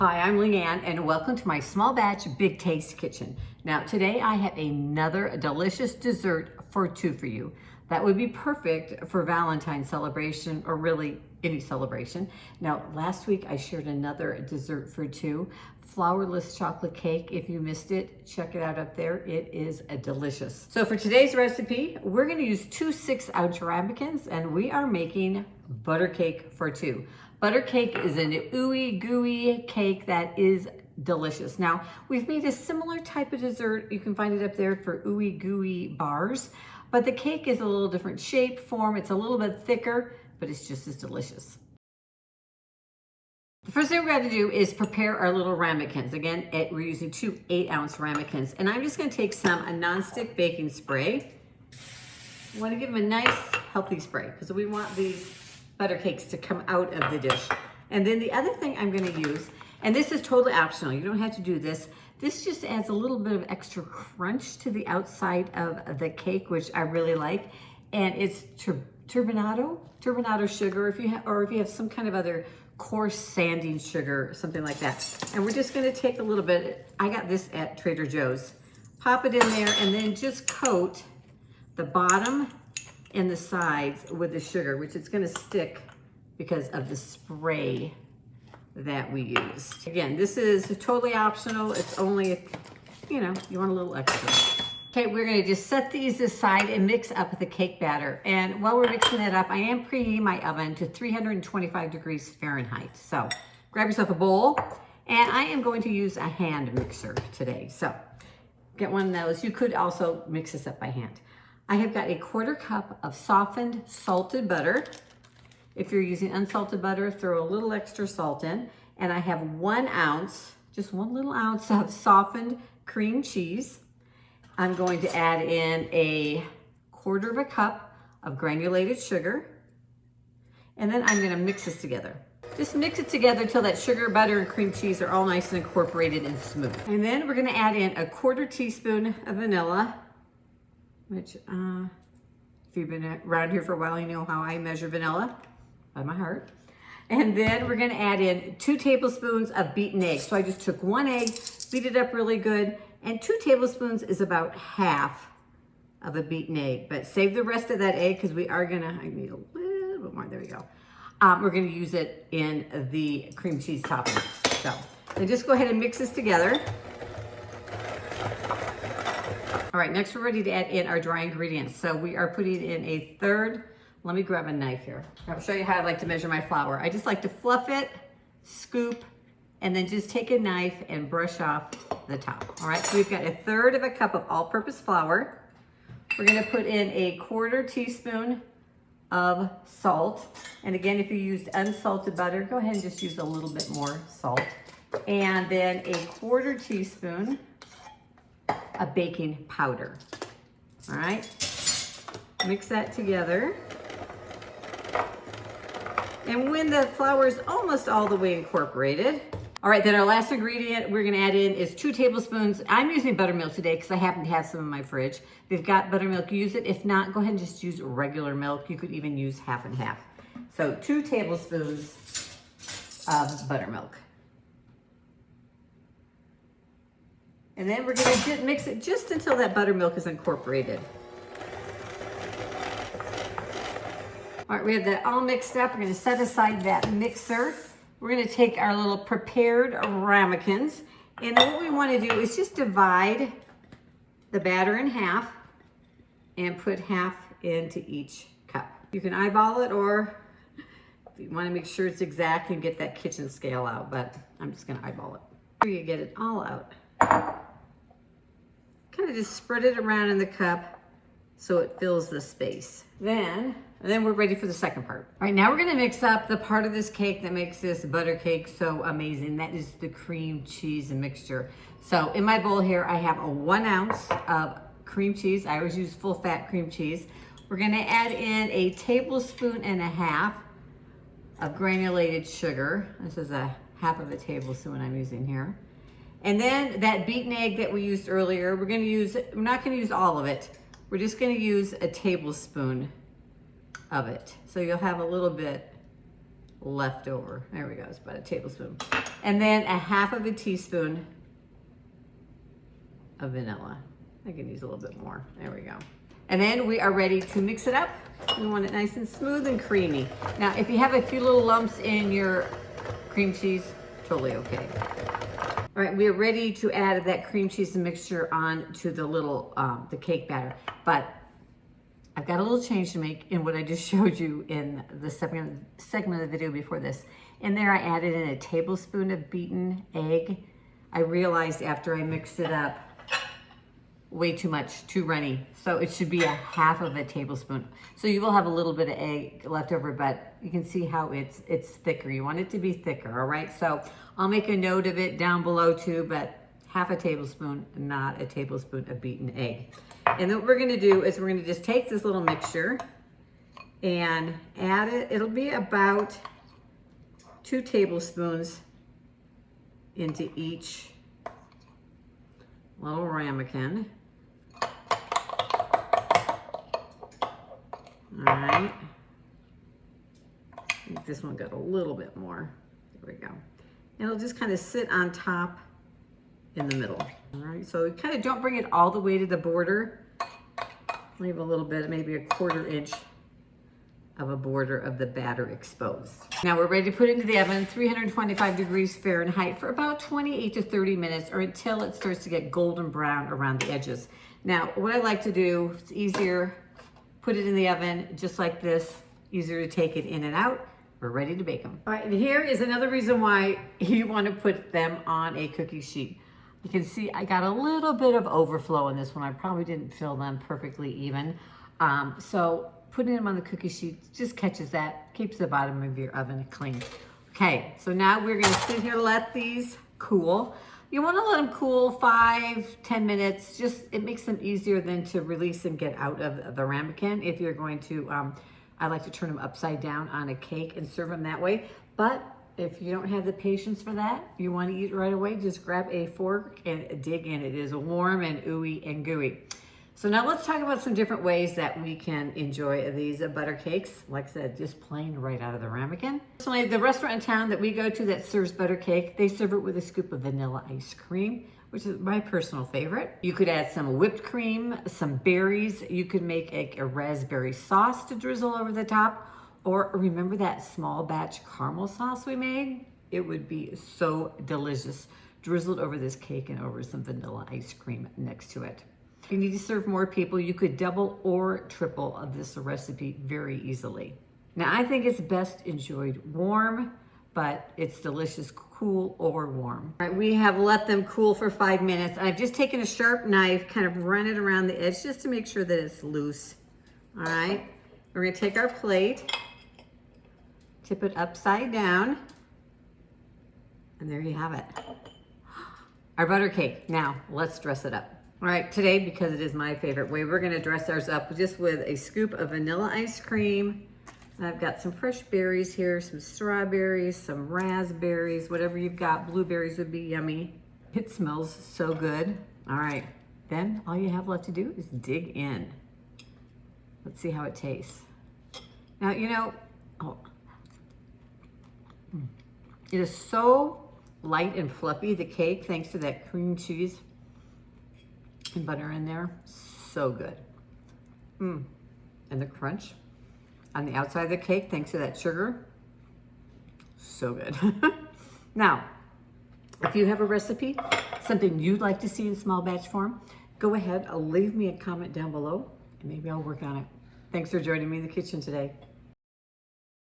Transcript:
Hi, I'm Leigh and welcome to my small batch big taste kitchen. Now today I have another delicious dessert for two for you. That would be perfect for Valentine's celebration or really any celebration. Now last week I shared another dessert for two, flourless chocolate cake. If you missed it, check it out up there. It is delicious. So for today's recipe, we're gonna use two 6-ounce ramekins and we are making butter cake for two. Butter cake is an ooey gooey cake that is delicious. Now, we've made a similar type of dessert. You can find it up there for ooey gooey bars, but the cake is a little different shape, form. It's a little bit thicker, but it's just as delicious. The first thing we're going to do is prepare our little ramekins. Again, we're using two 8-ounce ramekins, and I'm just going to take some nonstick baking spray. I want to give them a nice, healthy spray because we want these butter cakes to come out of the dish. And then the other thing I'm going to use, and this is totally optional, you don't have to do this. This just adds a little bit of extra crunch to the outside of the cake, which I really like. And it's turbinado sugar, if you have some kind of other coarse sanding sugar, something like that. And we're just going to take a little bit. I got this at Trader Joe's. Pop it in there, and then just coat the bottom and the sides with the sugar, which is going to stick because of the spray that we used. Again, this is totally optional. It's only, you want a little extra. Okay, we're going to just set these aside and mix up the cake batter. And while we're mixing it up, I am preheating my oven to 325 degrees Fahrenheit. So grab yourself a bowl, and I am going to use a hand mixer today. So get one of those. You could also mix this up by hand. I have got a 1/4 cup of softened salted butter. If you're using unsalted butter, throw a little extra salt in. And I have 1 ounce, just 1 little ounce of softened cream cheese. I'm going to add in a 1/4 cup of granulated sugar. And then I'm gonna mix this together. Just mix it together till that sugar, butter, and cream cheese are all nice and incorporated and smooth. And then we're gonna add in a 1/4 teaspoon of vanilla, which if you've been around here for a while, you know how I measure vanilla by my heart. And then we're gonna add in 2 tablespoons of beaten egg. So I just took 1 egg, beat it up really good, and 2 tablespoons is about half of a beaten egg. But save the rest of that egg because we are gonna, I need a little bit more, there we go. We're gonna use it in the cream cheese topping. So then just go ahead and mix this together. All right, next we're ready to add in our dry ingredients. So we are putting in a 1/3, let me grab a knife here. I'll show you how I like to measure my flour. I just like to fluff it, scoop, and then just take a knife and brush off the top. All right, so we've got a 1/3 cup of all-purpose flour. We're gonna put in a 1/4 teaspoon of salt. And again, if you used unsalted butter, go ahead and just use a little bit more salt. And then a 1/4 teaspoon of baking powder. All right, mix that together. And when the flour is almost all the way incorporated, all right, then our last ingredient we're gonna add in is 2 tablespoons. I'm using buttermilk today because I happen to have some in my fridge. If you've got buttermilk, use it. If not, go ahead and just use regular milk. You could even use half and half. So 2 tablespoons of buttermilk. And then we're gonna mix it just until that buttermilk is incorporated. All right, we have that all mixed up. We're gonna set aside that mixer. We're gonna take our little prepared ramekins. And then what we wanna do is just divide the batter in half and put half into each cup. You can eyeball it, or if you wanna make sure it's exact, you can get that kitchen scale out, but I'm just gonna eyeball it. Here you get it all out. Kind of just spread it around in the cup so it fills the space. Then we're ready for the second part. All right, now we're gonna mix up the part of this cake that makes this butter cake so amazing. That is the cream cheese mixture. So in my bowl here, I have a 1 ounce of cream cheese. I always use full fat cream cheese. We're gonna add in a 1.5 tablespoons of granulated sugar. This is a 1/2 tablespoon I'm using here. And then that beaten egg that we used earlier, we're not gonna use all of it. We're just gonna use a tablespoon of it. So you'll have a little bit left over. There we go, it's about a tablespoon. And then a half of a teaspoon of vanilla. I can use a little bit more. There we go. And then we are ready to mix it up. We want it nice and smooth and creamy. Now, if you have a few little lumps in your cream cheese, totally okay. All right, we are ready to add that cream cheese mixture on to the little, the cake batter. But I've got a little change to make in what I just showed you in the segment of the video before this. In there, I added in a tablespoon of beaten egg. I realized after I mixed it up, way too much, too runny. So it should be a half of a tablespoon. So you will have a little bit of egg left over, but you can see how it's thicker. You want it to be thicker, all right? So I'll make a note of it down below too, but half a tablespoon, not a tablespoon of beaten egg. And then what we're gonna do is we're gonna just take this little mixture and add it. It'll be about 2 tablespoons into each little ramekin. All right. I think this one got a little bit more. There we go. And it'll just kind of sit on top in the middle. All right, so kind of don't bring it all the way to the border. Leave a little bit, maybe a 1/4 inch of a border of the batter exposed. Now we're ready to put it into the oven, 325 degrees Fahrenheit for about 28 to 30 minutes or until it starts to get golden brown around the edges. Now, what I like to do, it's easier, put it in the oven just like this, easier to take it in and out. We're ready to bake them. All right, and here is another reason why you want to put them on a cookie sheet. You can see I got a little bit of overflow in this one. I probably didn't fill them perfectly even. So putting them on the cookie sheet just catches that, keeps the bottom of your oven clean. Okay, so now we're gonna sit here, let these cool. You wanna let them cool 5-10 minutes. Just, it makes them easier than to release and get out of the ramekin. If you're going to, I like to turn them upside down on a cake and serve them that way. But if you don't have the patience for that, you wanna eat right away, just grab a fork and dig in. It is warm and ooey and gooey. So now let's talk about some different ways that we can enjoy these butter cakes. Like I said, just plain right out of the ramekin. Personally, the restaurant in town that we go to that serves butter cake, they serve it with a scoop of vanilla ice cream, which is my personal favorite. You could add some whipped cream, some berries. You could make a raspberry sauce to drizzle over the top. Or remember that small batch caramel sauce we made? It would be so delicious, drizzled over this cake and over some vanilla ice cream next to it. If you need to serve more people, you could double or triple of this recipe very easily. Now, I think it's best enjoyed warm, but it's delicious cool or warm. All right, we have let them cool for 5 minutes. I've just taken a sharp knife, kind of run it around the edge just to make sure that it's loose. All right, we're gonna take our plate, tip it upside down, and there you have it. Our butter cake. Now, let's dress it up. All right, today, because it is my favorite way, we're gonna dress ours up just with a scoop of vanilla ice cream. I've got some fresh berries here, some strawberries, some raspberries, whatever you've got. Blueberries would be yummy. It smells so good. All right, then all you have left to do is dig in. Let's see how it tastes. Now, you know, it is so light and fluffy, the cake, thanks to that cream cheese and butter in there. So good. And the crunch on the outside of the cake, thanks to that sugar. So good. Now, if you have a recipe, something you'd like to see in small batch form, go ahead, leave me a comment down below, and maybe I'll work on it. Thanks for joining me in the kitchen today.